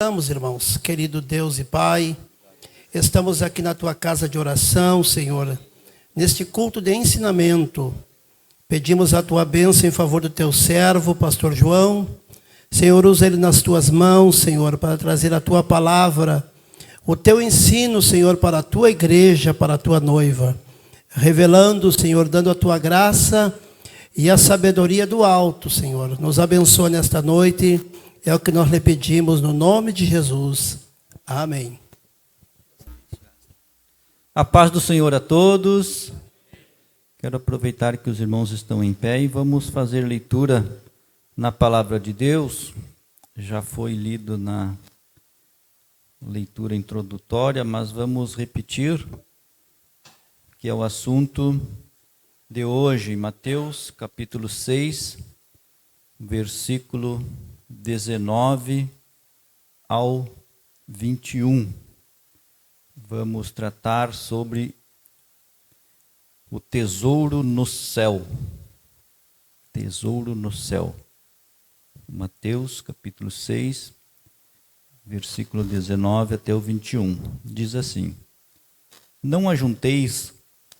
Estamos, irmãos, querido Deus e Pai, estamos aqui na Tua casa de oração, Senhor, neste culto de ensinamento. Pedimos a Tua bênção em favor do Teu servo, Pastor João. Senhor, usa ele nas Tuas mãos, Senhor, para trazer a Tua palavra, o Teu ensino, Senhor, para a Tua igreja, para a Tua noiva. Revelando, Senhor, dando a Tua graça e a sabedoria do alto, Senhor. Nos abençoa nesta noite. É o que nós lhe pedimos no nome de Jesus. Amém. A paz do Senhor a todos. Quero aproveitar que os irmãos estão em pé e vamos fazer leitura na palavra de Deus. Já foi lido na leitura introdutória, mas vamos repetir, que é o assunto de hoje, Mateus capítulo 6, versículo 19 ao 21. Vamos tratar sobre o tesouro no céu. Tesouro no céu. Mateus capítulo 6, versículo 19 até o 21. Diz assim: Não ajunteis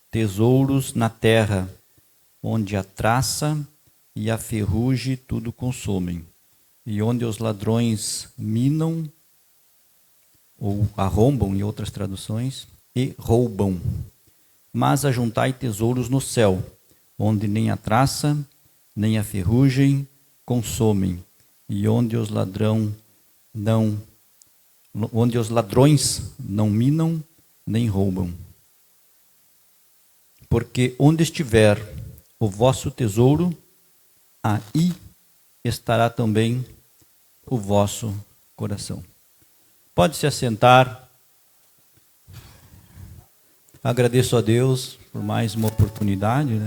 tesouros na terra, onde a traça e a ferrugem tudo consomem, e onde os ladrões minam, ou arrombam, em outras traduções, e roubam. Mas ajuntai tesouros no céu, onde nem a traça, nem a ferrugem consomem, e onde os ladrões não minam, nem roubam. Porque onde estiver o vosso tesouro, aí estará também o vosso coração. Pode se assentar. Agradeço a Deus por mais uma oportunidade,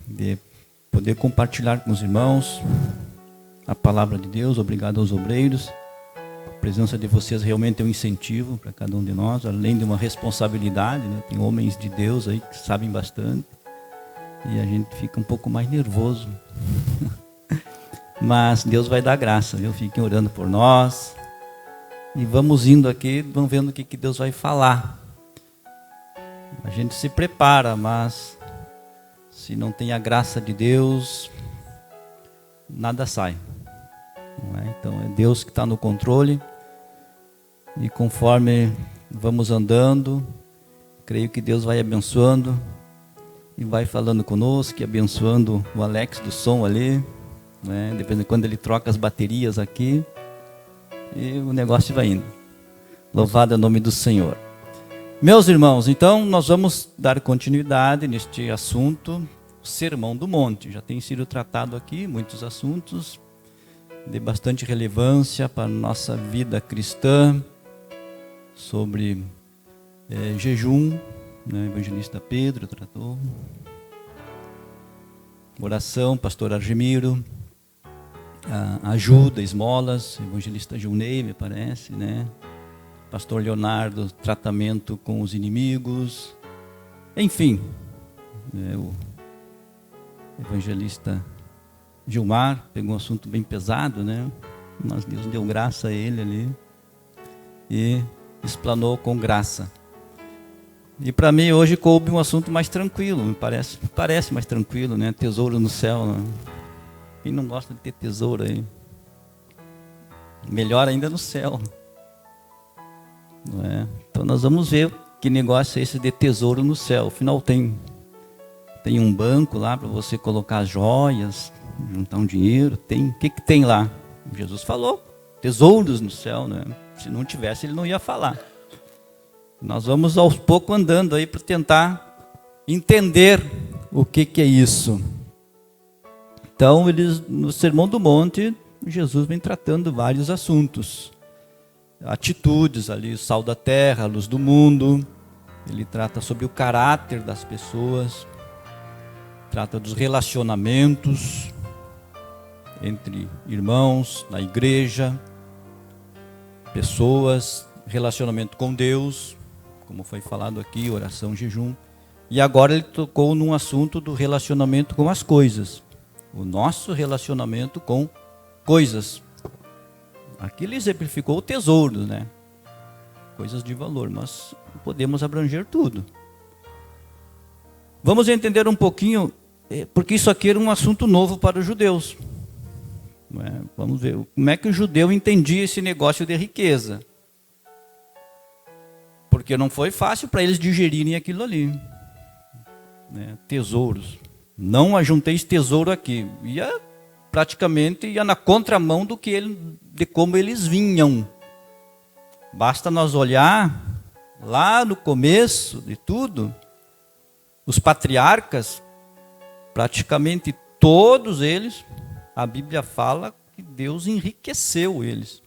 de poder compartilhar com os irmãos a palavra de Deus. Obrigado aos obreiros. A presença de vocês realmente é um incentivo para cada um de nós, além de uma responsabilidade, Tem homens de Deus aí que sabem bastante e a gente fica um pouco mais nervoso. Mas Deus vai dar graça, viu? Fiquem orando por nós. E vamos indo aqui, vamos vendo o que Deus vai falar. A gente se prepara, mas se não tem a graça de Deus, nada sai. Não é? Então é Deus que está no controle. E conforme vamos andando, creio que Deus vai abençoando e vai falando conosco, e abençoando o Alex do som ali. Depende de quando ele troca as baterias aqui, e o negócio vai indo. Louvado é o nome do Senhor. Meus irmãos, então nós vamos dar continuidade neste assunto, o Sermão do Monte. Já tem sido tratado aqui muitos assuntos de bastante relevância para a nossa vida cristã, sobre jejum, o evangelista Pedro tratou, oração, pastor Argemiro, ajuda, esmolas, evangelista Junei, me parece, pastor Leonardo, tratamento com os inimigos, enfim, o evangelista Gilmar pegou um assunto bem pesado, mas Deus deu graça a ele ali e explanou com graça. E para mim hoje coube um assunto mais tranquilo, me parece mais tranquilo, Tesouro no céu, Quem não gosta de ter tesouro aí? Melhor ainda no céu. Não é? Então nós vamos ver que negócio é esse de tesouro no céu. Afinal tem um banco lá para você colocar as joias, juntar um dinheiro. O que tem lá? Jesus falou, tesouros no céu, Se não tivesse, ele não ia falar. Nós vamos aos poucos andando aí para tentar entender o que é isso. Então, no Sermão do Monte, Jesus vem tratando vários assuntos. Atitudes ali, o sal da terra, a luz do mundo. Ele trata sobre o caráter das pessoas. Trata dos relacionamentos entre irmãos, na igreja, pessoas, relacionamento com Deus, como foi falado aqui, oração, jejum. E agora ele tocou num assunto do relacionamento com as coisas. O nosso relacionamento com coisas. Aqui ele exemplificou o tesouro, né? Coisas de valor, mas podemos abranger tudo. Vamos entender um pouquinho, porque isso aqui era um assunto novo para os judeus. Vamos ver como é que o judeu entendia esse negócio de riqueza. Porque não foi fácil para eles digerirem aquilo ali. Né? Tesouros. Não ajunteis tesouro aqui. Praticamente ia na contramão de como eles vinham. Basta nós olhar lá no começo de tudo, os patriarcas, praticamente todos eles, a Bíblia fala que Deus enriqueceu eles.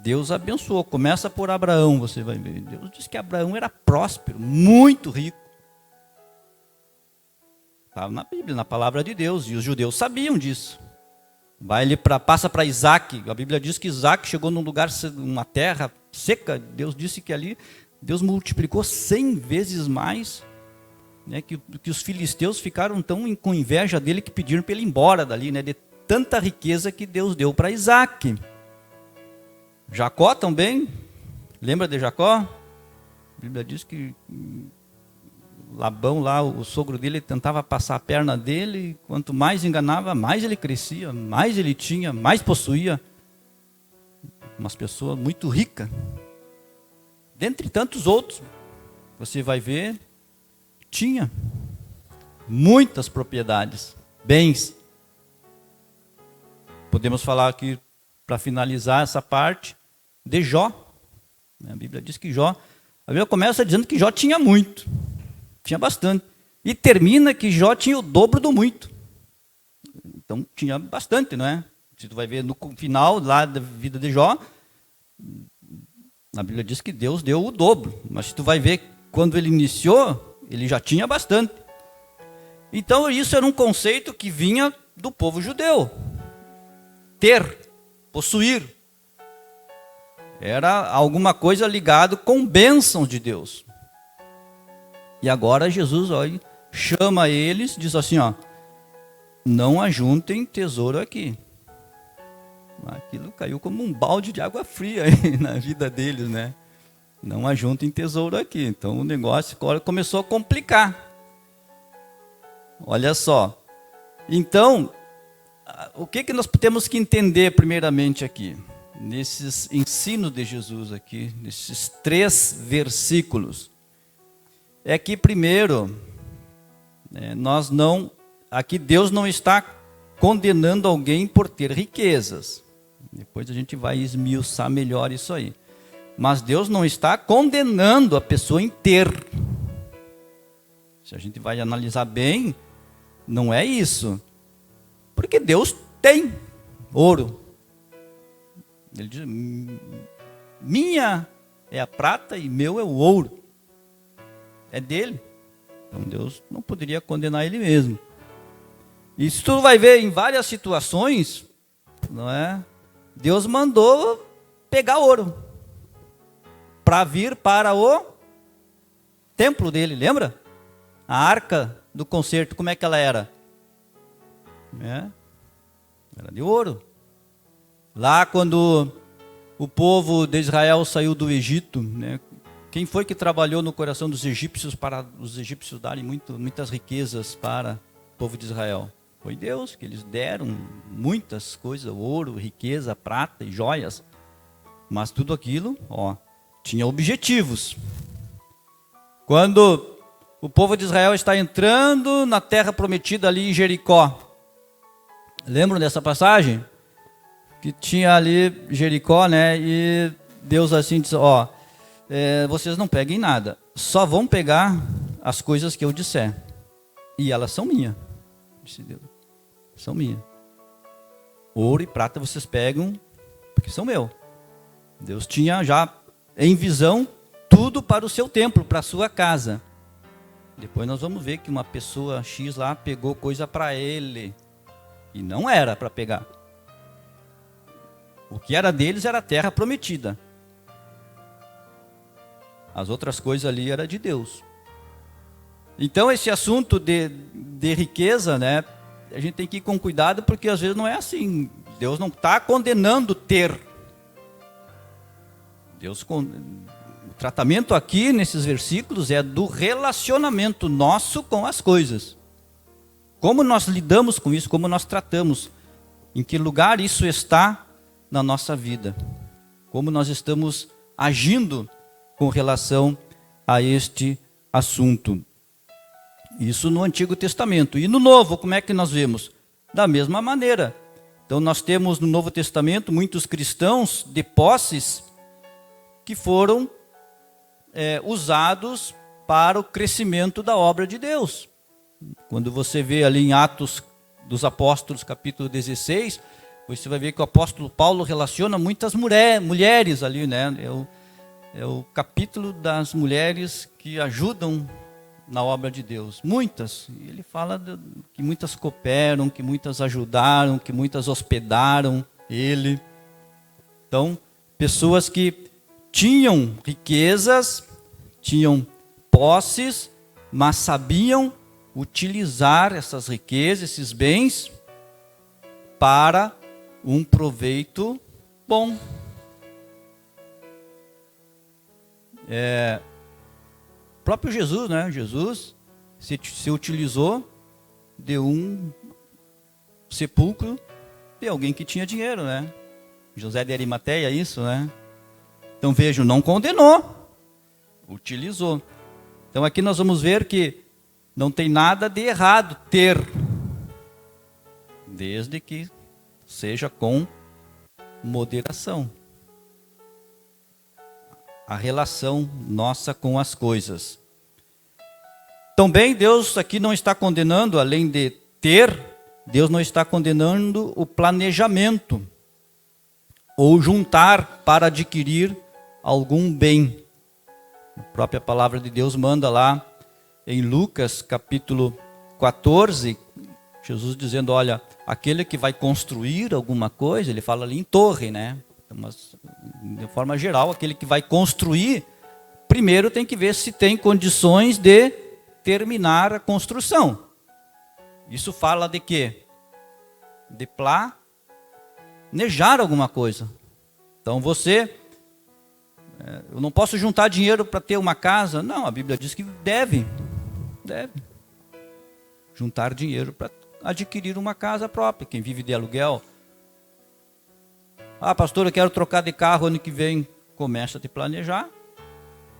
Deus abençoou. Começa por Abraão, você vai ver. Deus diz que Abraão era próspero, muito rico. Estava na Bíblia, na palavra de Deus, e os judeus sabiam disso. Passa para Isaac. A Bíblia diz que Isaac chegou num lugar, uma terra seca. Deus disse que ali Deus multiplicou 100 vezes mais, né, que os filisteus ficaram tão com inveja dele que pediram para ele ir embora dali, né, de tanta riqueza que Deus deu para Isaac. Jacó também, lembra de Jacó? A Bíblia diz que Labão lá, o sogro dele, tentava passar a perna dele, e quanto mais enganava, mais ele crescia, mais ele tinha, mais possuía. Umas pessoas muito ricas. Dentre tantos outros, você vai ver, tinha muitas propriedades, bens. Podemos falar aqui, para finalizar essa parte, de Jó. A Bíblia diz que Jó, a Bíblia começa dizendo que Jó tinha muito, tinha bastante, e termina que Jó tinha o dobro do muito. Então tinha bastante, não é? Se tu vai ver no final lá da vida de Jó, a Bíblia diz que Deus deu o dobro, mas se tu vai ver quando ele iniciou, ele já tinha bastante. Então isso era um conceito que vinha do povo judeu. Ter, possuir, era alguma coisa ligado com bênçãos de Deus. E agora Jesus chama eles, diz assim, não ajuntem tesouro aqui. Aquilo caiu como um balde de água fria aí na vida deles, né? Não ajuntem tesouro aqui. Então o negócio agora começou a complicar. Olha só. Então, o que nós temos que entender primeiramente aqui? Nesses ensinos de Jesus aqui, nesses 3 versículos. É que primeiro, aqui Deus não está condenando alguém por ter riquezas. Depois a gente vai esmiuçar melhor isso aí. Mas Deus não está condenando a pessoa em ter. Se a gente vai analisar bem, não é isso. Porque Deus tem ouro. Ele diz, minha é a prata e meu é o ouro. É dele. Então Deus não poderia condenar ele mesmo. Isso tu vai ver em várias situações, não é? Deus mandou pegar ouro para vir para o templo dele, lembra? A arca do concerto, como é que ela era? Era de ouro. Lá quando o povo de Israel saiu do Egito, né? Quem foi que trabalhou no coração dos egípcios para os egípcios darem muitas riquezas para o povo de Israel? Foi Deus, que eles deram muitas coisas, ouro, riqueza, prata e joias. Mas tudo aquilo, tinha objetivos. Quando o povo de Israel está entrando na terra prometida ali em Jericó. Lembram dessa passagem? Que tinha ali Jericó, né? E Deus assim diz, vocês não peguem nada, só vão pegar as coisas que eu disser. E elas são minhas, disse Deus. São minhas. Ouro e prata vocês pegam, porque são meu. Deus tinha já em visão tudo para o seu templo, para a sua casa. Depois nós vamos ver que uma pessoa X lá pegou coisa para ele. E não era para pegar. O que era deles era a terra prometida. As outras coisas ali era de Deus. Então esse assunto de riqueza, né? A gente tem que ir com cuidado, porque às vezes não é assim. Deus não está condenando ter. O tratamento aqui nesses versículos é do relacionamento nosso com as coisas. Como nós lidamos com isso, como nós tratamos, em que lugar isso está na nossa vida. Como nós estamos agindo com relação a este assunto. Isso no Antigo Testamento. E no Novo, como é que nós vemos? Da mesma maneira. Então nós temos no Novo Testamento muitos cristãos de posses que foram usados para o crescimento da obra de Deus. Quando você vê ali em Atos dos Apóstolos, capítulo 16, você vai ver que o apóstolo Paulo relaciona muitas mulheres ali, né? É o capítulo das mulheres que ajudam na obra de Deus. Muitas. Ele fala que muitas cooperam, que muitas ajudaram, que muitas hospedaram ele. Então, pessoas que tinham riquezas, tinham posses, mas sabiam utilizar essas riquezas, esses bens, para um proveito bom. O próprio Jesus, né? Jesus se utilizou de um sepulcro de alguém que tinha dinheiro, né? José de Arimateia, isso, né? Então vejam, não condenou, utilizou. Então aqui nós vamos ver que não tem nada de errado ter, desde que seja com moderação. A relação nossa com as coisas. Também Deus aqui não está condenando, além de ter, Deus não está condenando o planejamento ou juntar para adquirir algum bem. A própria palavra de Deus manda lá em Lucas capítulo 14, Jesus dizendo, olha, aquele que vai construir alguma coisa, ele fala ali em torre, né? Mas, de forma geral, aquele que vai construir, primeiro tem que ver se tem condições de terminar a construção. Isso fala de quê? De planejar alguma coisa. Então eu não posso juntar dinheiro para ter uma casa. Não, a Bíblia diz que deve juntar dinheiro para adquirir uma casa própria. Quem vive de aluguel. Ah, pastor, eu quero trocar de carro ano que vem. Começa a te planejar,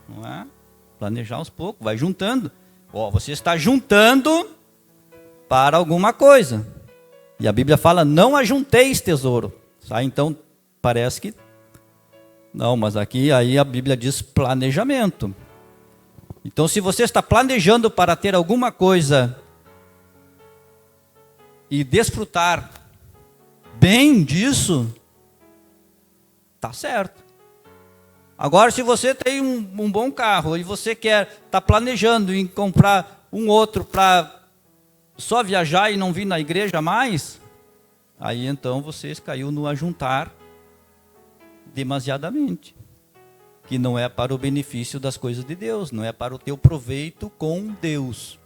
não é? Planejar aos poucos, vai juntando. Você está juntando para alguma coisa. E a Bíblia fala, não ajunteis tesouro. Então, parece que... Não, mas aqui aí a Bíblia diz planejamento. Então, se você está planejando para ter alguma coisa e desfrutar bem disso, tá certo. Agora, se você tem um bom carro e você está planejando em comprar um outro para só viajar e não vir na igreja mais, aí então você caiu no ajuntar demasiadamente, que não é para o benefício das coisas de Deus, não é para o teu proveito com Deus.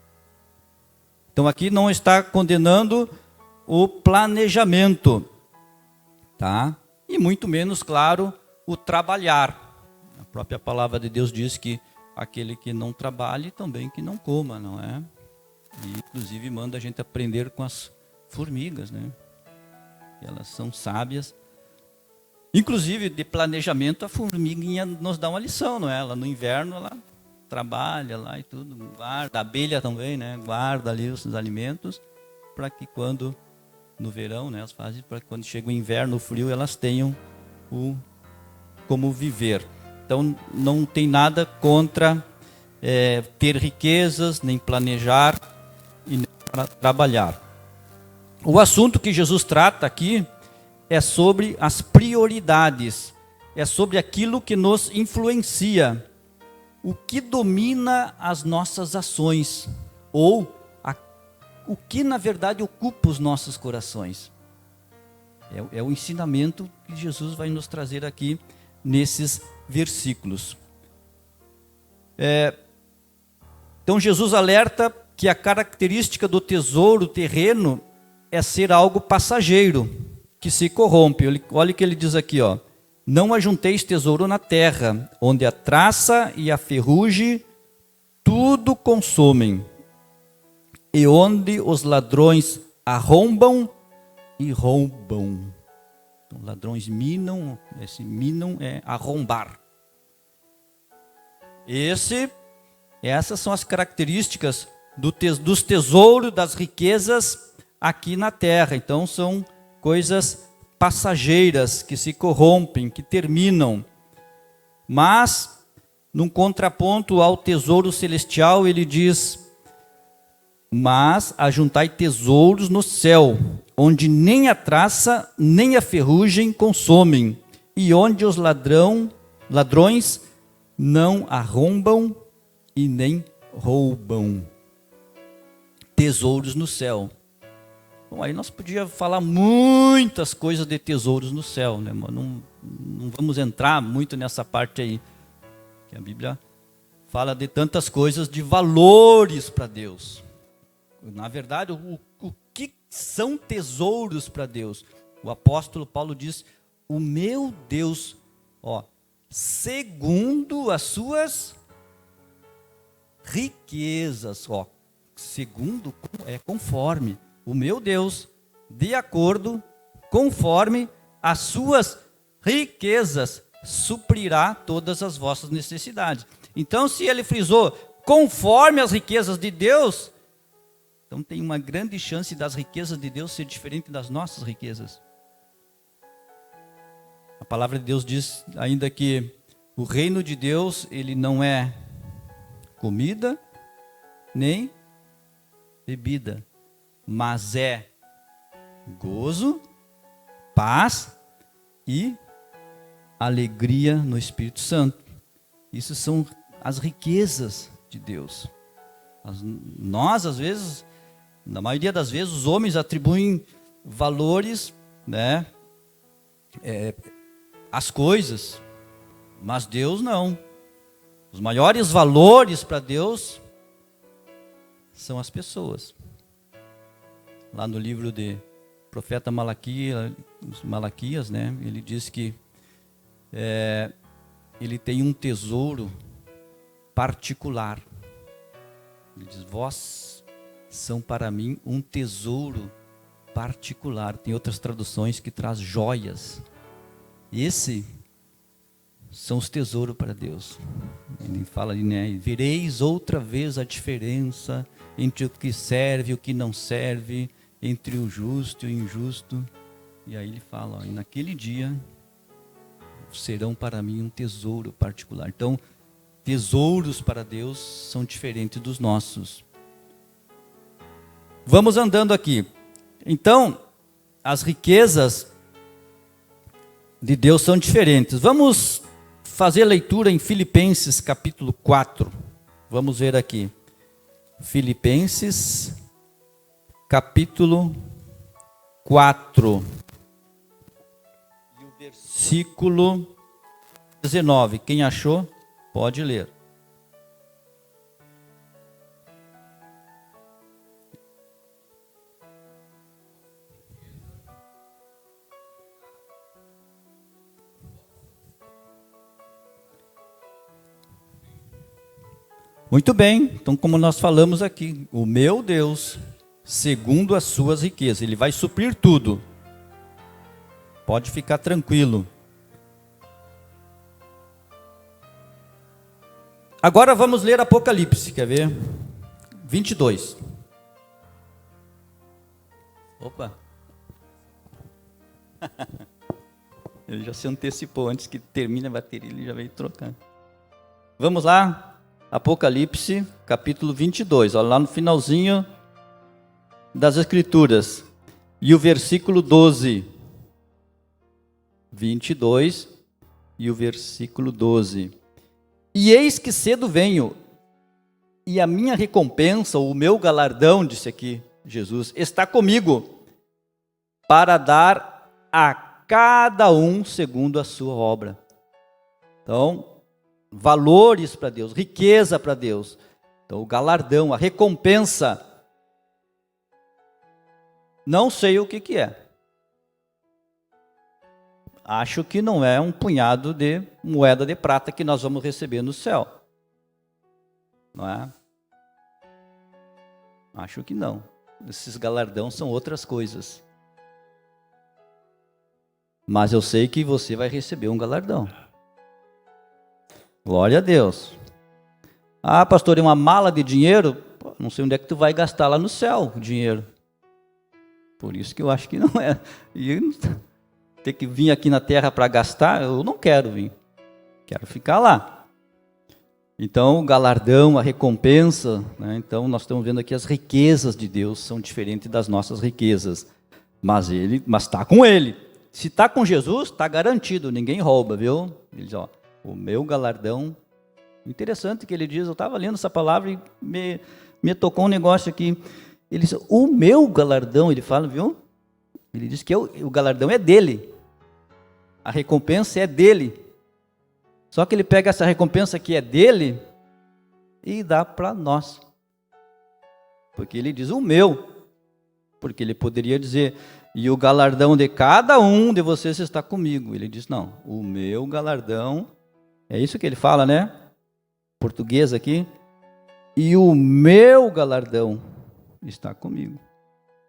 Então aqui não está condenando o planejamento, tá? E muito menos, claro, o trabalhar. A própria palavra de Deus diz que aquele que não trabalhe também que não coma, não é? E inclusive manda a gente aprender com as formigas, né? Elas são sábias. Inclusive, de planejamento, a formiguinha nos dá uma lição, não é? Ela no inverno, ela trabalha lá e tudo, guarda, a abelha também, né? Guarda ali os alimentos, para que quando, no verão, né? Elas fazem para que quando chega o inverno, o frio, elas tenham como viver. Então, não tem nada contra ter riquezas, nem planejar e nem trabalhar. O assunto que Jesus trata aqui é sobre as prioridades, é sobre aquilo que nos influencia, o que domina as nossas ações, ou o que na verdade ocupa os nossos corações. É o ensinamento que Jesus vai nos trazer aqui nesses versículos. Então Jesus alerta que a característica do tesouro terreno é ser algo passageiro, que se corrompe. Olha o que ele diz aqui, ó. Não ajunteis tesouro na terra, onde a traça e a ferrugem tudo consomem, e onde os ladrões arrombam e roubam. Então, ladrões minam, esse minam é arrombar. Essas são as características dos tesouros, das riquezas aqui na terra. Então são coisas passageiras que se corrompem, que terminam. Mas, num contraponto ao tesouro celestial, ele diz: mas ajuntai tesouros no céu, onde nem a traça nem a ferrugem consomem, e onde os ladrões não arrombam e nem roubam. Tesouros no céu. Bom, aí nós podíamos falar muitas coisas de tesouros no céu, né? Mas não vamos entrar muito nessa parte aí, que a Bíblia fala de tantas coisas, de valores para Deus. Na verdade, o que são tesouros para Deus? O apóstolo Paulo diz: o meu Deus, segundo as suas riquezas, segundo, conforme, o meu Deus, de acordo, conforme as suas riquezas, suprirá todas as vossas necessidades. Então, se ele frisou, conforme as riquezas de Deus, então tem uma grande chance das riquezas de Deus ser diferente das nossas riquezas. A palavra de Deus diz ainda que o reino de Deus, ele não é comida, nem bebida, mas é gozo, paz e alegria no Espírito Santo. Isso são as riquezas de Deus. Nós, às vezes, na maioria das vezes, os homens atribuem valores, né, às coisas, mas Deus não. Os maiores valores para Deus são as pessoas. Lá no livro de profeta Malaquias, né, ele diz que ele tem um tesouro particular. Ele diz: vós são para mim um tesouro particular. Tem outras traduções que traz joias. Esse são os tesouros para Deus. Ele fala ali, né? Vereis outra vez a diferença entre o que serve e o que não serve, entre o justo e o injusto. E aí ele fala, e naquele dia serão para mim um tesouro particular. Então, tesouros para Deus são diferentes dos nossos. Vamos andando aqui. Então, as riquezas de Deus são diferentes. Vamos fazer leitura em Filipenses capítulo 4. Vamos ver aqui. Filipenses capítulo 4. E o versículo 19. Quem achou, pode ler. Muito bem, então como nós falamos aqui, o meu Deus, segundo as suas riquezas, Ele vai suprir tudo. Pode ficar tranquilo. Agora vamos ler Apocalipse, quer ver? 22. Opa! Ele já se antecipou, antes que termine a bateria, ele já veio trocando. Vamos lá? Apocalipse, capítulo 22, olha lá no finalzinho das Escrituras, e o versículo 12, 22, e o versículo 12. E eis que cedo venho, e a minha recompensa, o meu galardão, disse aqui Jesus, está comigo, para dar a cada um segundo a sua obra. Então, valores para Deus, riqueza para Deus. Então, o galardão, a recompensa, não sei o que é. acho que não é um punhado de moeda de prata que nós vamos receber no céu. Não é? Acho que não. Esses galardões são outras coisas. Mas eu sei que você vai receber um galardão. Glória a Deus. Ah, pastor, é uma mala de dinheiro? Pô, não sei onde é que tu vai gastar lá no céu o dinheiro. Por isso que eu acho que não é. E ter que vir aqui na terra para gastar, eu não quero vir. Quero ficar lá. Então, o galardão, a recompensa, né? Então nós estamos vendo aqui as riquezas de Deus são diferentes das nossas riquezas. Mas está com Ele. Se está com Jesus, está garantido, ninguém rouba, viu? Ele diz, ó, o meu galardão. Interessante que ele diz, eu estava lendo essa palavra e me tocou um negócio aqui. Ele diz, o meu galardão, ele fala, viu? Ele diz que o galardão é dele. A recompensa é dele. Só que ele pega essa recompensa que é dele e dá para nós. Porque ele diz o meu. Porque ele poderia dizer, e o galardão de cada um de vocês está comigo. Ele diz, não, o meu galardão, é isso que ele fala, né? Português aqui. E o meu galardão está comigo.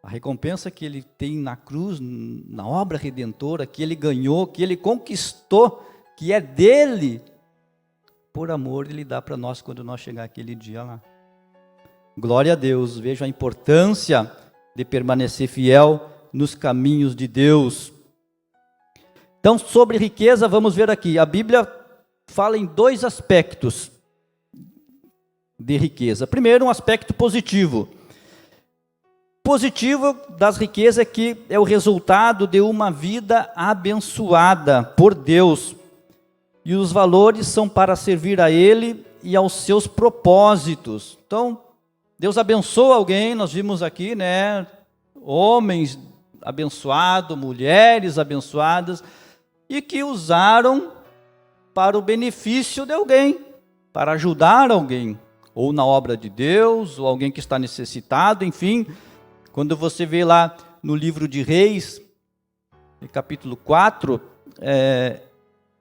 A recompensa que ele tem na cruz, na obra redentora, que ele ganhou, que ele conquistou, que é dele, por amor, ele dá para nós quando nós chegar aquele dia lá. Glória a Deus, veja a importância de permanecer fiel nos caminhos de Deus. Então, sobre riqueza, vamos ver aqui. A Bíblia fala em dois aspectos de riqueza. Primeiro, um aspecto positivo. Positivo das riquezas é que é o resultado de uma vida abençoada por Deus. E os valores são para servir a Ele e aos seus propósitos. Então, Deus abençoa alguém, nós vimos aqui, né? Homens abençoados, mulheres abençoadas, e que usaram para o benefício de alguém, para ajudar alguém, ou na obra de Deus, ou alguém que está necessitado, enfim. Quando você vê lá no livro de Reis, capítulo 4,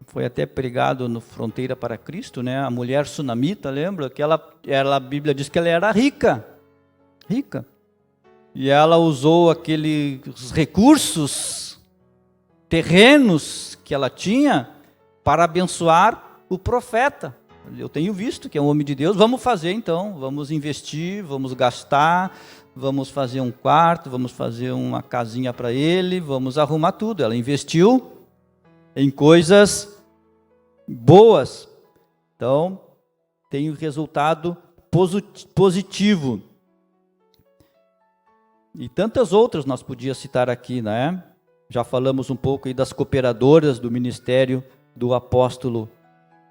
foi até pregado no Fronteira para Cristo, né? A mulher sunamita, lembra? Que a Bíblia diz que ela era rica. E ela usou aqueles recursos terrenos que ela tinha para abençoar o profeta. Eu tenho visto que é um homem de Deus, vamos fazer então, vamos investir, vamos gastar, vamos fazer um quarto, vamos fazer uma casinha para ele, vamos arrumar tudo. Ela investiu em coisas boas. Então, tem um resultado positivo. E tantas outras nós podíamos citar aqui, né? Já falamos um pouco aí das cooperadoras do ministério do apóstolo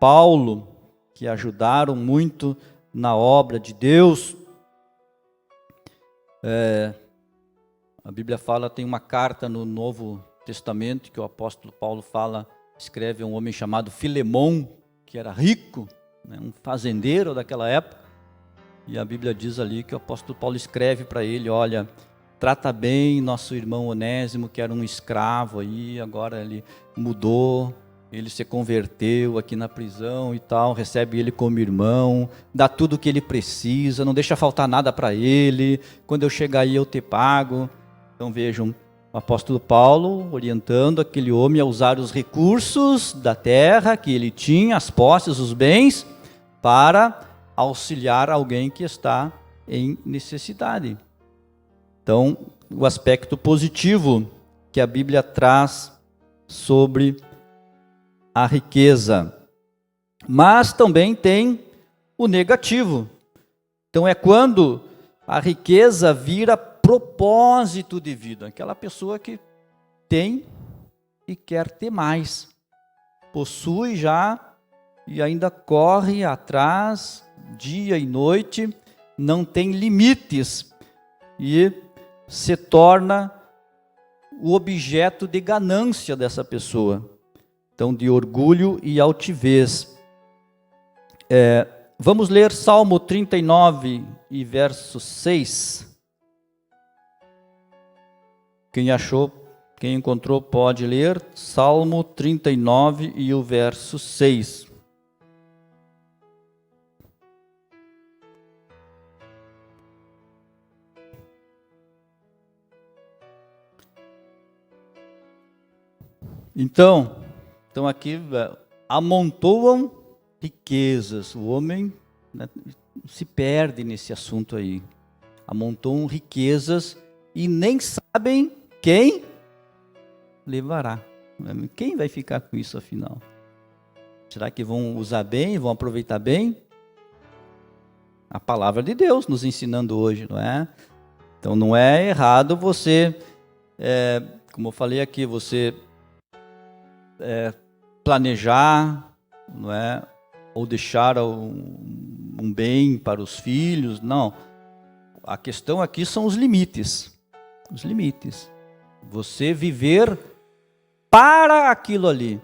Paulo, que ajudaram muito na obra de Deus. A Bíblia fala, tem uma carta no Novo Testamento que o apóstolo Paulo escreve a um homem chamado Filemão, que era rico, né, um fazendeiro daquela época, e a Bíblia diz ali que o apóstolo Paulo escreve para ele, olha, trata bem nosso irmão Onésimo, que era um escravo aí, agora ele mudou, ele se converteu aqui na prisão e tal, recebe ele como irmão, dá tudo o que ele precisa, não deixa faltar nada para ele, quando eu chegar aí eu te pago. Então vejam, o apóstolo Paulo orientando aquele homem a usar os recursos da terra que ele tinha, as posses, os bens, para auxiliar alguém que está em necessidade. Então, o aspecto positivo que a Bíblia traz sobre a riqueza. Mas também tem o negativo. Então, é quando a riqueza vira propósito de vida. Aquela pessoa que tem e quer ter mais. Possui já e ainda corre atrás, dia e noite, não tem limites e se torna o objeto de ganância dessa pessoa. Então, de orgulho e altivez. Vamos ler Salmo 39 e verso 6. Quem achou, Quem encontrou pode ler Salmo 39 e o verso 6. Então aqui amontoam riquezas. O homem, né, se perde nesse assunto aí. Amontoam riquezas e nem sabem quem levará. Quem vai ficar com isso afinal? Será que vão usar bem, vão aproveitar bem? A palavra de Deus nos ensinando hoje, não é? Então não é errado você, como eu falei aqui, você planejar, não é? Ou deixar um bem para os filhos, não. A questão aqui são os limites. Os limites. Você viver para aquilo ali.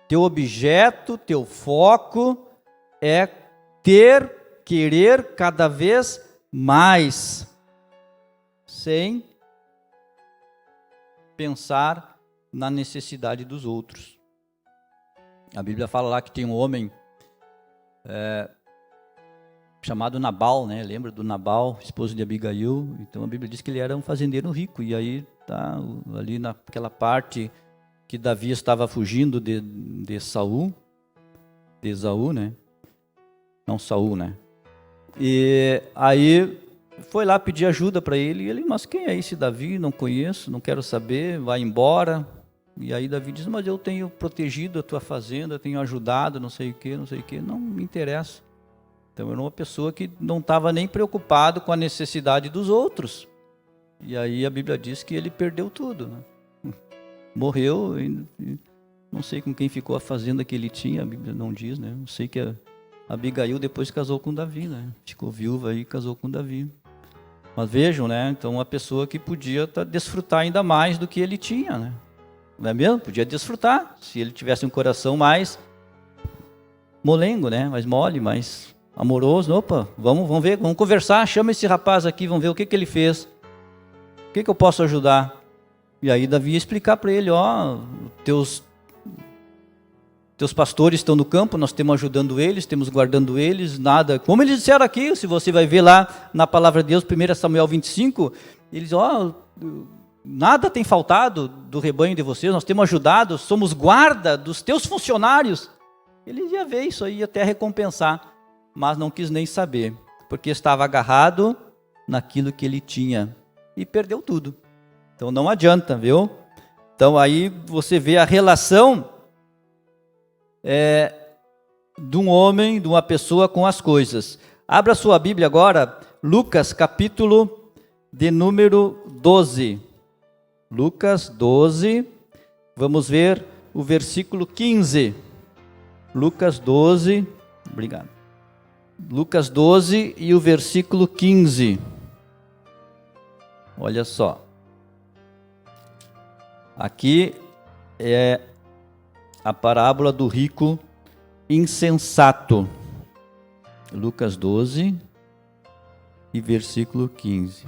Teu objeto, teu foco é querer cada vez mais, sem pensar na necessidade dos outros. A Bíblia fala lá que tem um homem chamado Nabal, né? Lembra do Nabal, esposo de Abigail? Então a Bíblia diz que ele era um fazendeiro rico, e aí tá ali naquela parte que Davi estava fugindo de Saul, de Esaú, né? Não Saul, né? E aí foi lá pedir ajuda para ele, e ele, mas quem é esse Davi? Não conheço, não quero saber, vai embora. E aí Davi diz, mas eu tenho protegido a tua fazenda, tenho ajudado, não sei o que, não me interessa. Então era uma pessoa que não estava nem preocupado com a necessidade dos outros. E aí a Bíblia diz que ele perdeu tudo, né? Morreu, e não sei com quem ficou a fazenda que ele tinha, a Bíblia não diz, né? Eu sei que a Abigail depois casou com Davi, né? Ficou viúva e casou com Davi. Mas vejam, né? Então uma pessoa que podia desfrutar ainda mais do que ele tinha, né? Não é mesmo? Podia desfrutar, se ele tivesse um coração mais molengo, né? Mais mole, mais amoroso. Opa, vamos ver, vamos conversar, chama esse rapaz aqui, vamos ver o que ele fez. O que eu posso ajudar? E aí Davi ia explicar para ele, teus pastores estão no campo, nós estamos ajudando eles, estamos guardando eles, nada. Como eles disseram aqui, se você vai ver lá na palavra de Deus, 1 Samuel 25, eles, nada tem faltado do rebanho de vocês, nós temos ajudado, somos guarda dos teus funcionários. Ele ia ver isso aí, ia até recompensar, mas não quis nem saber, porque estava agarrado naquilo que ele tinha e perdeu tudo. Então não adianta, viu? Então aí você vê a relação de um homem, de uma pessoa com as coisas. Abra sua Bíblia agora, Lucas capítulo de número 12. Lucas 12, vamos ver o versículo 15. Lucas 12, obrigado. Lucas 12 e o versículo 15. Olha só. Aqui é a parábola do rico insensato. Lucas 12 e versículo 15.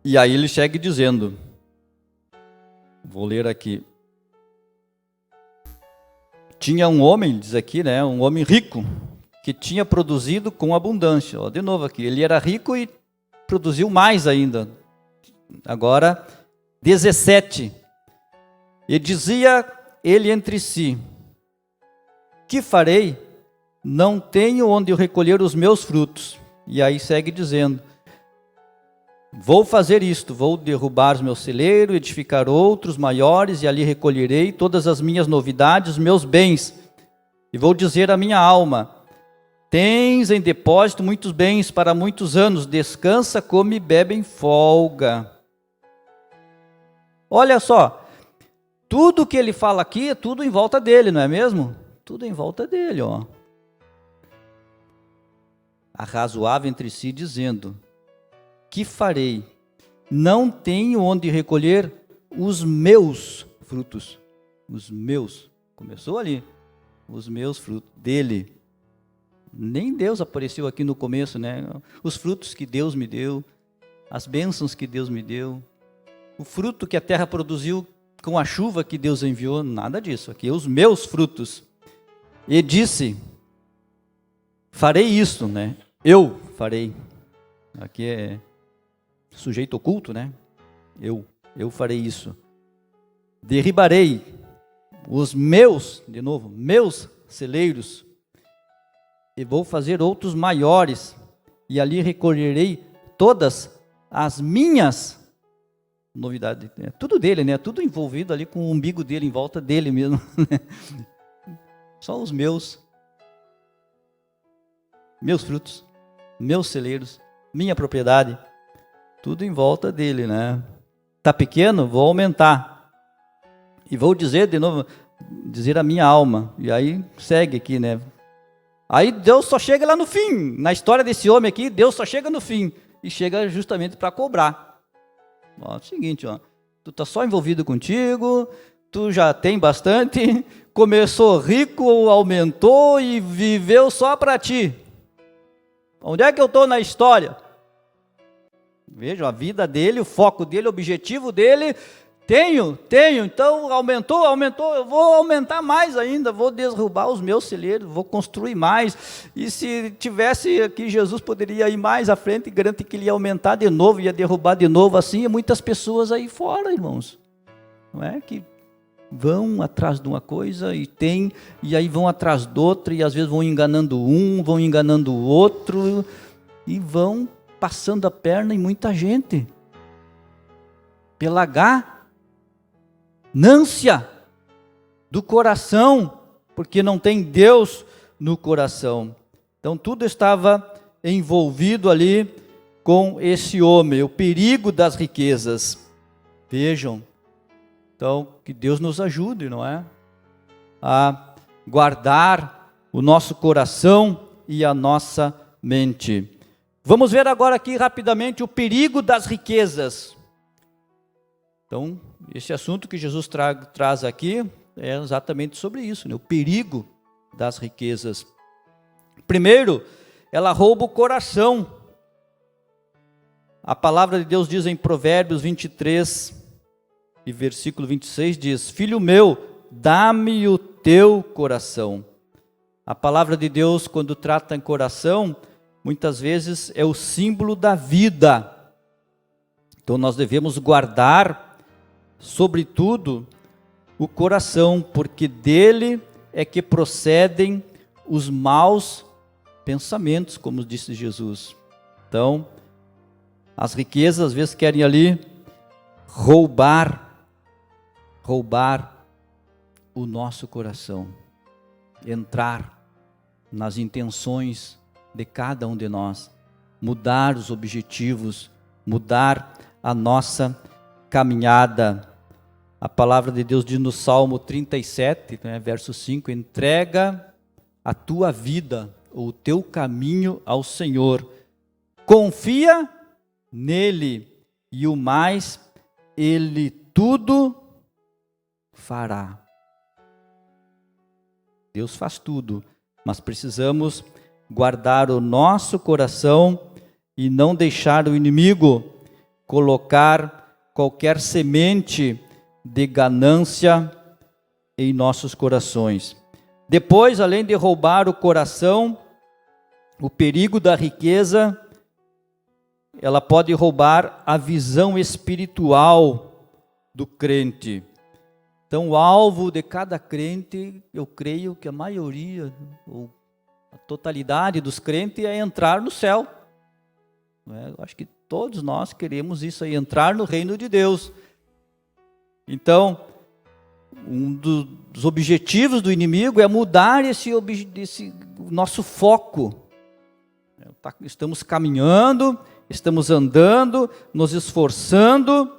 E aí ele segue dizendo, vou ler aqui. Tinha um homem, diz aqui, né, um homem rico, que tinha produzido com abundância. De novo aqui, ele era rico e produziu mais ainda. Agora, 17. E dizia ele entre si, que farei? Não tenho onde eu recolher os meus frutos. E aí segue dizendo, vou fazer isto, vou derrubar os meus celeiros, edificar outros maiores, e ali recolherei todas as minhas novidades, os meus bens. E vou dizer à minha alma, tens em depósito muitos bens para muitos anos, descansa, come e bebe em folga. Olha só, tudo que ele fala aqui é tudo em volta dele, não é mesmo? Tudo em volta dele, ó. Arrazoava entre si, dizendo, que farei? Não tenho onde recolher os meus frutos. Os meus. Começou ali. Os meus frutos dele. Nem Deus apareceu aqui no começo, né? Os frutos que Deus me deu, as bênçãos que Deus me deu, o fruto que a terra produziu com a chuva que Deus enviou, nada disso. Aqui os meus frutos. E disse, farei isso, né? Eu farei. Aqui é sujeito oculto, né? Eu farei isso. Derribarei os meus, de novo, meus celeiros, e vou fazer outros maiores, e ali recolherei todas as minhas novidades. É tudo dele, né? Tudo envolvido ali com o umbigo dele, em volta dele mesmo. Só os meus frutos, meus celeiros, minha propriedade, tudo em volta dele, né? Tá pequeno? Vou aumentar. E vou dizer de novo, dizer a minha alma. E aí segue aqui, né? Aí Deus só chega lá no fim. Na história desse homem aqui, Deus só chega no fim. E chega justamente para cobrar. Ó, é o seguinte, ó. Tu tá só envolvido contigo, tu já tem bastante, começou rico, aumentou e viveu só para ti. Onde é que eu estou na história? Vejam, a vida dele, o foco dele, o objetivo dele, tenho, então aumentou, eu vou aumentar mais ainda, vou derrubar os meus celeiros, vou construir mais, e se tivesse aqui, Jesus poderia ir mais à frente, e garante que ele ia aumentar de novo, ia derrubar de novo, assim, e muitas pessoas aí fora, irmãos, não é que vão atrás de uma coisa e aí vão atrás de outra, e às vezes vão enganando um, vão enganando o outro, e vão passando a perna em muita gente, pela ganância do coração, porque não tem Deus no coração. Então tudo estava envolvido ali com esse homem, o perigo das riquezas. Vejam, então que Deus nos ajude, não é? A guardar o nosso coração e a nossa mente. Vamos ver agora aqui rapidamente o perigo das riquezas. Então, esse assunto que Jesus traz aqui é exatamente sobre isso, né? O perigo das riquezas. Primeiro, ela rouba o coração. A palavra de Deus diz em Provérbios 23 e versículo 26, diz: Filho meu, dá-me o teu coração. A palavra de Deus, quando trata em coração, muitas vezes é o símbolo da vida. Então nós devemos guardar, sobretudo, o coração, porque dele é que procedem os maus pensamentos, como disse Jesus. Então, as riquezas às vezes querem ali roubar o nosso coração, entrar nas intenções de cada um de nós, mudar os objetivos, mudar a nossa caminhada. A palavra de Deus diz no Salmo 37, verso 5, entrega a tua vida, ou o teu caminho ao Senhor, confia nele, e o mais ele tudo fará. Deus faz tudo, mas precisamos guardar o nosso coração e não deixar o inimigo colocar qualquer semente de ganância em nossos corações. Depois, além de roubar o coração, o perigo da riqueza, ela pode roubar a visão espiritual do crente. Então, o alvo de cada crente, eu creio que a maioria, ou a totalidade dos crentes, é entrar no céu. Eu acho que todos nós queremos isso aí, entrar no reino de Deus. Então, um dos objetivos do inimigo é mudar esse nosso foco. Estamos caminhando, estamos andando, nos esforçando,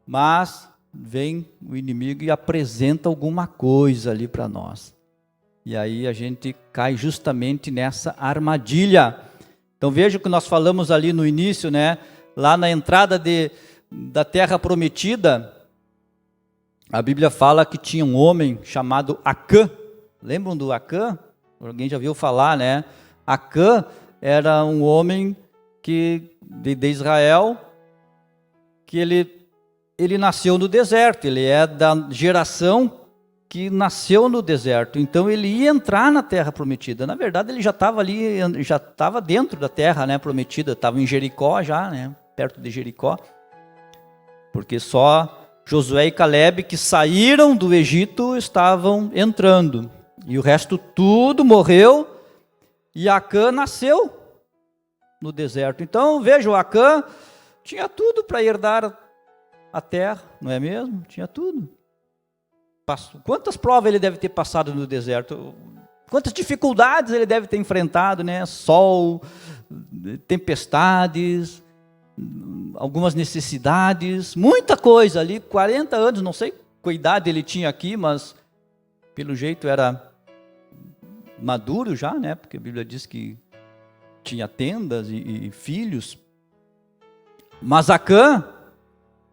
mas vem o inimigo e apresenta alguma coisa ali para nós. E aí a gente cai justamente nessa armadilha. Então veja o que nós falamos ali no início, né? Lá na entrada da terra prometida, a Bíblia fala que tinha um homem chamado Acã. Lembram do Acã? Alguém já ouviu falar, né? Acã era um homem de Israel, que ele nasceu no deserto, ele é da geração que nasceu no deserto, então ele ia entrar na terra prometida. Na verdade, ele já estava ali, já estava dentro da terra, né, prometida, estava em Jericó já, né, perto de Jericó, porque só Josué e Caleb, que saíram do Egito, estavam entrando, e o resto tudo morreu, e Acã nasceu no deserto. Então, veja, o Acã tinha tudo para herdar a terra, não é mesmo? Tinha tudo. Quantas provas ele deve ter passado no deserto? Quantas dificuldades ele deve ter enfrentado, né? Sol, tempestades, algumas necessidades, muita coisa ali, 40 anos, não sei qual idade ele tinha aqui, mas pelo jeito era maduro já, né? Porque a Bíblia diz que tinha tendas e filhos. Mas Acã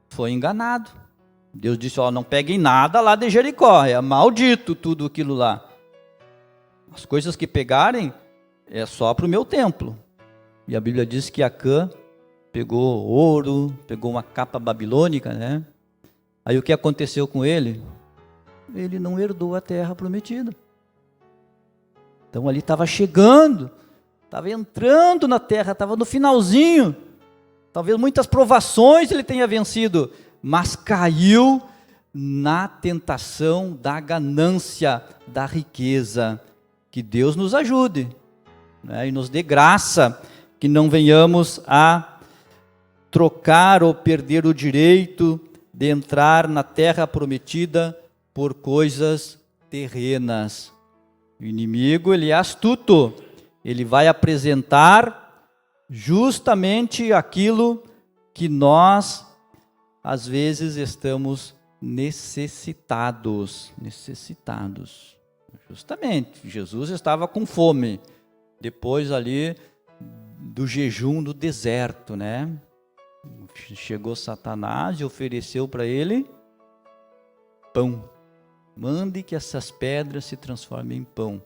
foi enganado. Deus disse, não peguem nada lá de Jericó, é maldito tudo aquilo lá. As coisas que pegarem é só para o meu templo. E a Bíblia diz que Acã pegou ouro, pegou uma capa babilônica, né? Aí o que aconteceu com ele? Ele não herdou a terra prometida. Então ali estava chegando, estava entrando na terra, estava no finalzinho. Talvez muitas provações ele tenha vencido, mas caiu na tentação da ganância, da riqueza. Que Deus nos ajude, né, e nos dê graça, que não venhamos a trocar ou perder o direito de entrar na terra prometida por coisas terrenas. O inimigo, ele é astuto, ele vai apresentar justamente aquilo que nós às vezes estamos necessitados. Justamente, Jesus estava com fome, depois ali do jejum do deserto, né? Chegou Satanás e ofereceu para ele pão. Mande que essas pedras se transformem em pão.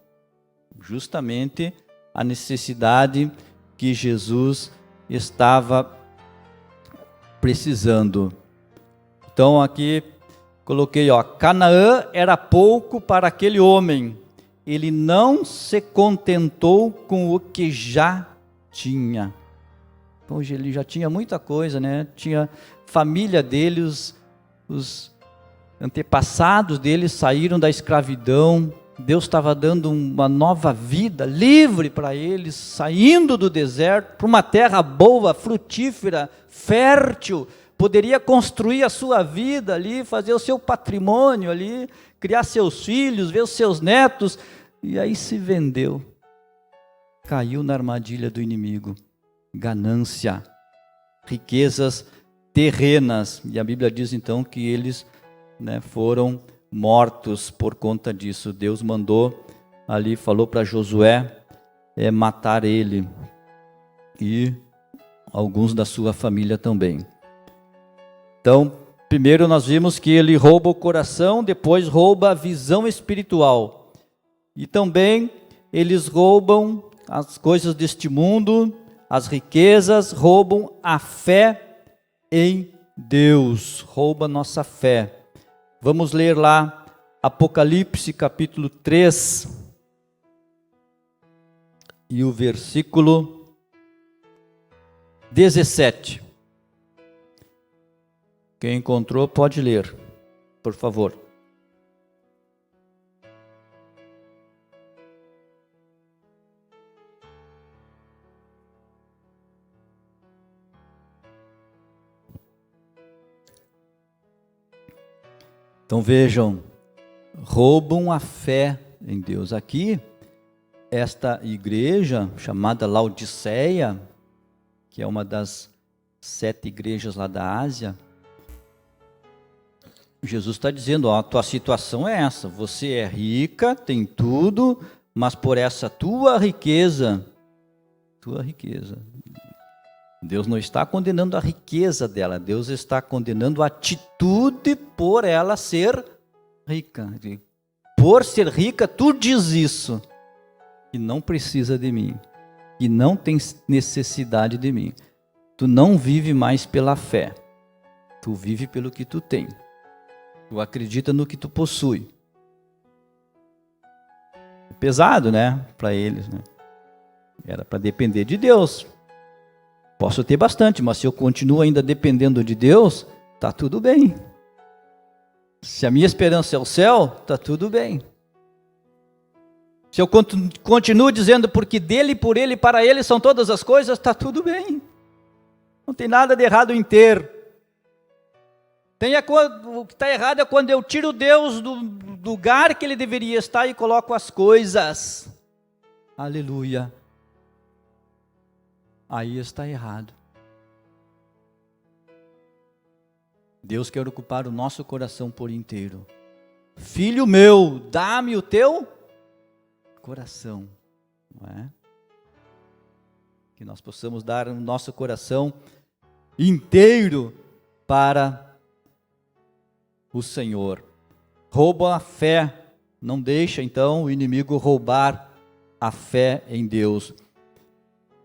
Justamente a necessidade que Jesus estava precisando. Então aqui coloquei, Canaã era pouco para aquele homem. Ele não se contentou com o que já tinha. Hoje ele já tinha muita coisa, né? Tinha família dele, os antepassados dele saíram da escravidão. Deus estava dando uma nova vida, livre para eles, saindo do deserto, para uma terra boa, frutífera, fértil. Poderia construir a sua vida ali, fazer o seu patrimônio ali, criar seus filhos, ver os seus netos, e aí se vendeu. Caiu na armadilha do inimigo. Ganância, riquezas terrenas. E a Bíblia diz então que eles, né, foram mortos por conta disso. Deus mandou ali, falou para Josué matar ele e alguns da sua família também. Então, primeiro nós vimos que ele rouba o coração, depois rouba a visão espiritual. E também eles roubam as coisas deste mundo, as riquezas, roubam a fé em Deus, rouba nossa fé. Vamos ler lá Apocalipse capítulo 3 e o versículo 17. Quem encontrou pode ler, por favor. Então vejam, roubam a fé em Deus. Aqui, esta igreja chamada Laodiceia, que é uma das 7 igrejas lá da Ásia, Jesus está dizendo, a tua situação é essa, você é rica, tem tudo, mas por essa tua riqueza, Deus não está condenando a riqueza dela, Deus está condenando a atitude por ela ser rica. Por ser rica, tu diz isso, que não precisa de mim, que não tem necessidade de mim. Tu não vive mais pela fé, tu vive pelo que tu tem. Tu acredita no que tu possui. É pesado, né? Para eles, né? Era para depender de Deus. Posso ter bastante, mas se eu continuo ainda dependendo de Deus, tá tudo bem. Se a minha esperança é o céu, tá tudo bem. Se eu continuo dizendo porque dele, por ele, para ele são todas as coisas, tá tudo bem. Não tem nada de errado em ter. O que está errado é quando eu tiro Deus do lugar que ele deveria estar e coloco as coisas. Aleluia. Aí está errado. Deus quer ocupar o nosso coração por inteiro. Filho meu, dá-me o teu coração. Não é? Que nós possamos dar o nosso coração inteiro para o Senhor. Rouba a fé. Não deixa então o inimigo roubar a fé em Deus.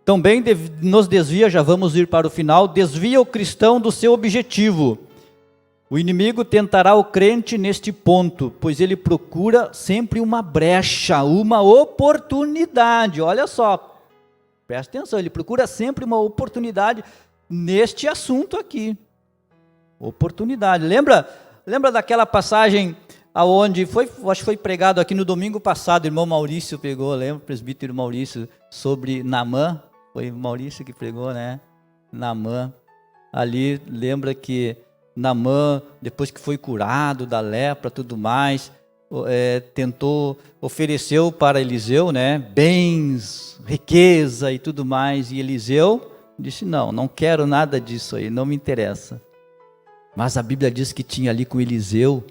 Também nos desvia, já vamos ir para o final, desvia o cristão do seu objetivo. O inimigo tentará o crente neste ponto, pois ele procura sempre uma brecha, uma oportunidade. Olha só, presta atenção, ele procura sempre uma oportunidade neste assunto aqui. Oportunidade. Lembra daquela passagem aonde acho que foi pregado aqui no domingo passado, o irmão Maurício pegou, lembra, o presbítero Maurício, sobre Naamã? Foi o Maurício que pregou, né? Naamã. Ali, lembra que Naamã, depois que foi curado da lepra, tudo mais, ofereceu para Eliseu, né? Bens, riqueza e tudo mais. E Eliseu disse, não quero nada disso aí, não me interessa. Mas a Bíblia diz que tinha ali com Eliseu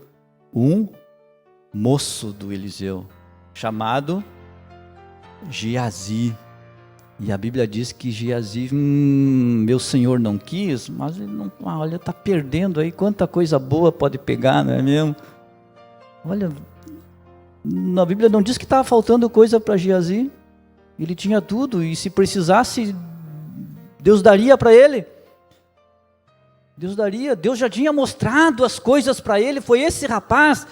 um moço do Eliseu, chamado Geazi. E a Bíblia diz que Geazi, meu senhor não quis, mas ele não, olha, está perdendo aí, quanta coisa boa pode pegar, não é mesmo? Olha, na Bíblia não diz que estava faltando coisa para Geazi, ele tinha tudo, e se precisasse, Deus daria para ele. Deus daria, Deus já tinha mostrado as coisas para ele, foi esse rapaz,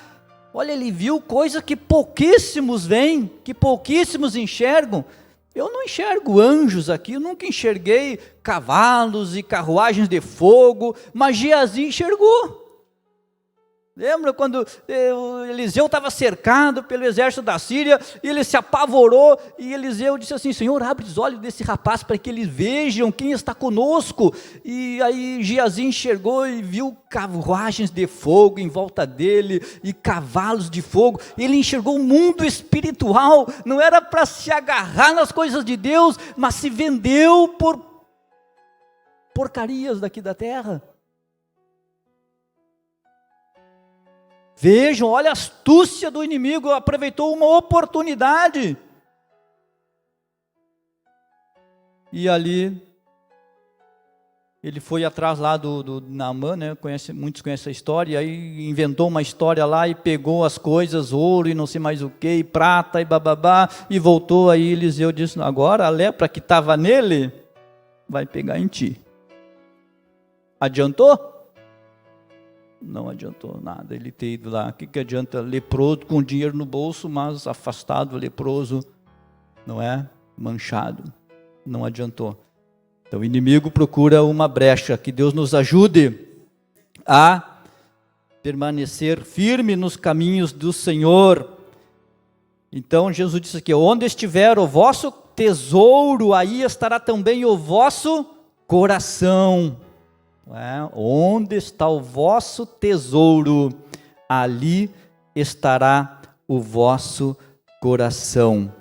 olha, ele viu coisas que pouquíssimos veem, que pouquíssimos enxergam. Eu não enxergo anjos aqui, eu nunca enxerguei cavalos e carruagens de fogo, mas Geazi enxergou. Lembra quando Eliseu estava cercado pelo exército da Síria, e ele se apavorou, e Eliseu disse assim, Senhor, abre os olhos desse rapaz para que eles vejam quem está conosco. E aí Geazi enxergou e viu carruagens de fogo em volta dele, e cavalos de fogo. Ele enxergou o mundo espiritual, não era para se agarrar nas coisas de Deus, mas se vendeu por porcarias daqui da terra. Vejam, olha a astúcia do inimigo, aproveitou uma oportunidade. E ali, ele foi atrás lá do Naamã, né? Muitos conhecem a história, e aí inventou uma história lá e pegou as coisas, ouro e não sei mais o que, e prata e bababá, e voltou aí, Eliseu disse, agora a lepra que estava nele, vai pegar em ti. Adiantou? Não adiantou nada, ele ter ido lá. O que adianta leproso com dinheiro no bolso, mas afastado, leproso, não é? Manchado. Não adiantou. Então o inimigo procura uma brecha. Que Deus nos ajude a permanecer firme nos caminhos do Senhor. Então Jesus disse aqui, onde estiver o vosso tesouro, aí estará também o vosso coração. Onde está o vosso tesouro, ali estará o vosso coração.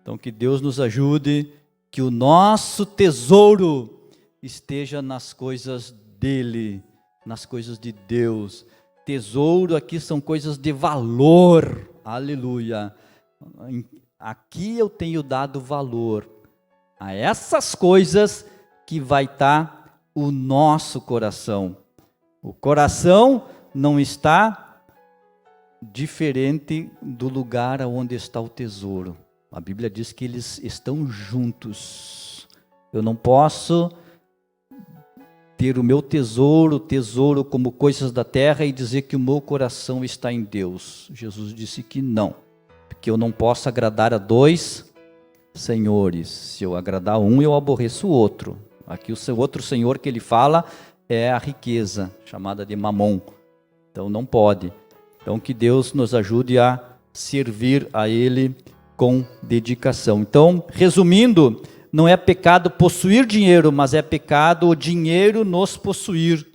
Então que Deus nos ajude, que o nosso tesouro esteja nas coisas dele, nas coisas de Deus. Tesouro aqui são coisas de valor, aleluia. Aqui eu tenho dado valor a essas coisas que vai estar o nosso coração. O coração não está diferente do lugar onde está o tesouro. A Bíblia diz que eles estão juntos. Eu não posso ter o meu tesouro como coisas da terra e dizer que o meu coração está em Deus. Jesus disse que não, porque eu não posso agradar a dois senhores. Se eu agradar um, eu aborreço o outro. Aqui o outro senhor que ele fala é a riqueza, chamada de mamon. Então não pode. Então que Deus nos ajude a servir a Ele com dedicação. Então, resumindo, não é pecado possuir dinheiro, mas é pecado o dinheiro nos possuir.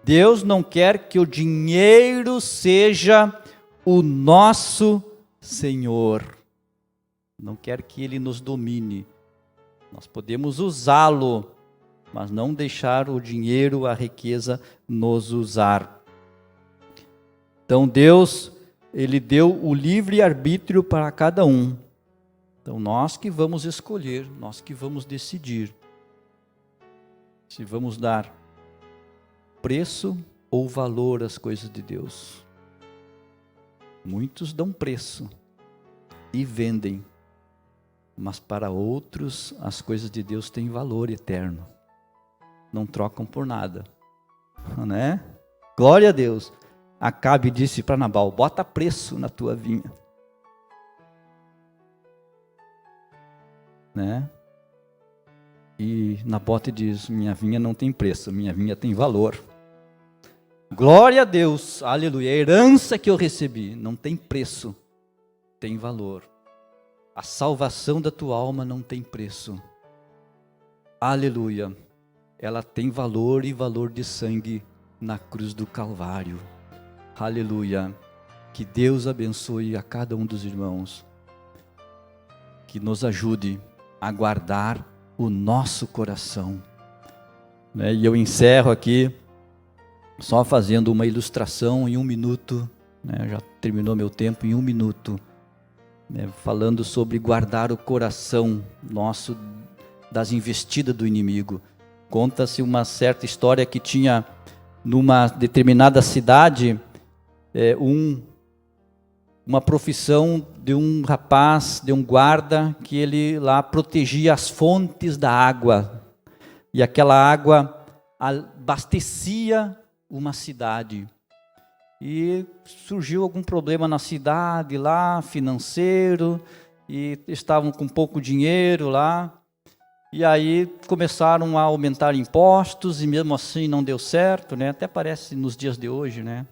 Deus não quer que o dinheiro seja o nosso Senhor. Não quer que ele nos domine. Nós podemos usá-lo, mas não deixar o dinheiro, a riqueza nos usar. Então Deus, Ele deu o livre-arbítrio para cada um. Então nós que vamos escolher, nós que vamos decidir se vamos dar preço ou valor às coisas de Deus. Muitos dão preço e vendem, mas para outros as coisas de Deus têm valor eterno. Não trocam por nada, né? Glória a Deus. Acabe disse para Nabal: bota preço na tua vinha, né? E Nabote diz: minha vinha não tem preço, minha vinha tem valor. Glória a Deus, aleluia. A herança que eu recebi não tem preço, tem valor. A salvação da tua alma não tem preço, aleluia. Ela tem valor e valor de sangue na cruz do Calvário, aleluia. Que Deus abençoe a cada um dos irmãos, que nos ajude a guardar o nosso coração, né? E eu encerro aqui só fazendo uma ilustração em 1 minuto, né? Já terminou meu tempo em 1 minuto, né? Falando sobre guardar o coração nosso das investidas do inimigo. Conta-se uma certa história que tinha numa determinada cidade uma profissão de um rapaz, de um guarda, que ele lá protegia as fontes da água, e aquela água abastecia uma cidade. E surgiu algum problema na cidade lá, financeiro, e estavam com pouco dinheiro lá, e aí começaram a aumentar impostos, e mesmo assim não deu certo, né? Até parece nos dias de hoje, né?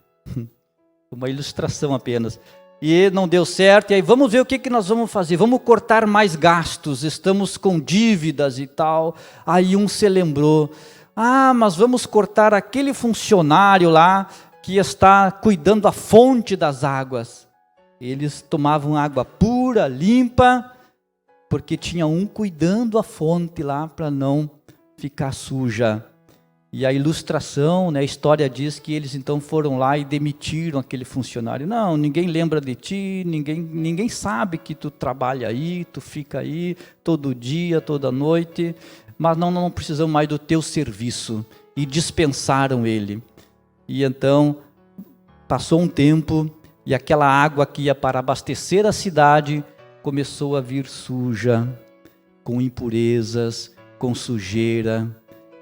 Uma ilustração apenas. E não deu certo, e aí vamos ver o que nós vamos fazer, vamos cortar mais gastos, estamos com dívidas e tal. Aí um se lembrou: mas vamos cortar aquele funcionário lá que está cuidando da fonte das águas. Eles tomavam água pura, limpa, porque tinha um cuidando a fonte lá para não ficar suja. E a ilustração, né, a história diz que eles então foram lá e demitiram aquele funcionário. Não, ninguém lembra de ti, ninguém sabe que tu trabalha aí, tu fica aí todo dia, toda noite, mas não precisamos mais do teu serviço. E dispensaram ele. E então passou um tempo e aquela água que ia para abastecer a cidade começou a vir suja, com impurezas, com sujeira.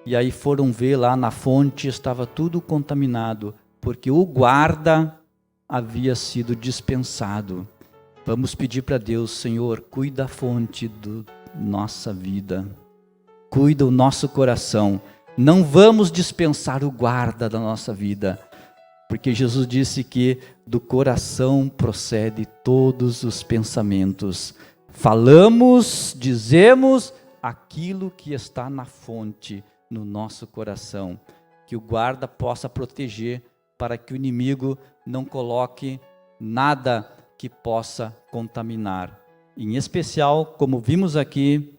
E aí foram ver lá na fonte, estava tudo contaminado, porque o guarda havia sido dispensado. Vamos pedir para Deus: Senhor, cuida da fonte da nossa vida, cuida o nosso coração. Não vamos dispensar o guarda da nossa vida, porque Jesus disse que do coração procede todos os pensamentos. Falamos, dizemos aquilo que está na fonte, no nosso coração, que o guarda possa proteger, para que o inimigo não coloque nada que possa contaminar. Em especial, como vimos aqui,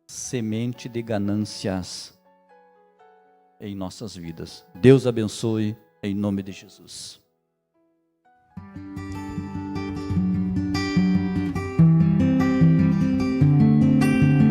semente de ganâncias em nossas vidas. Deus abençoe, em nome de Jesus.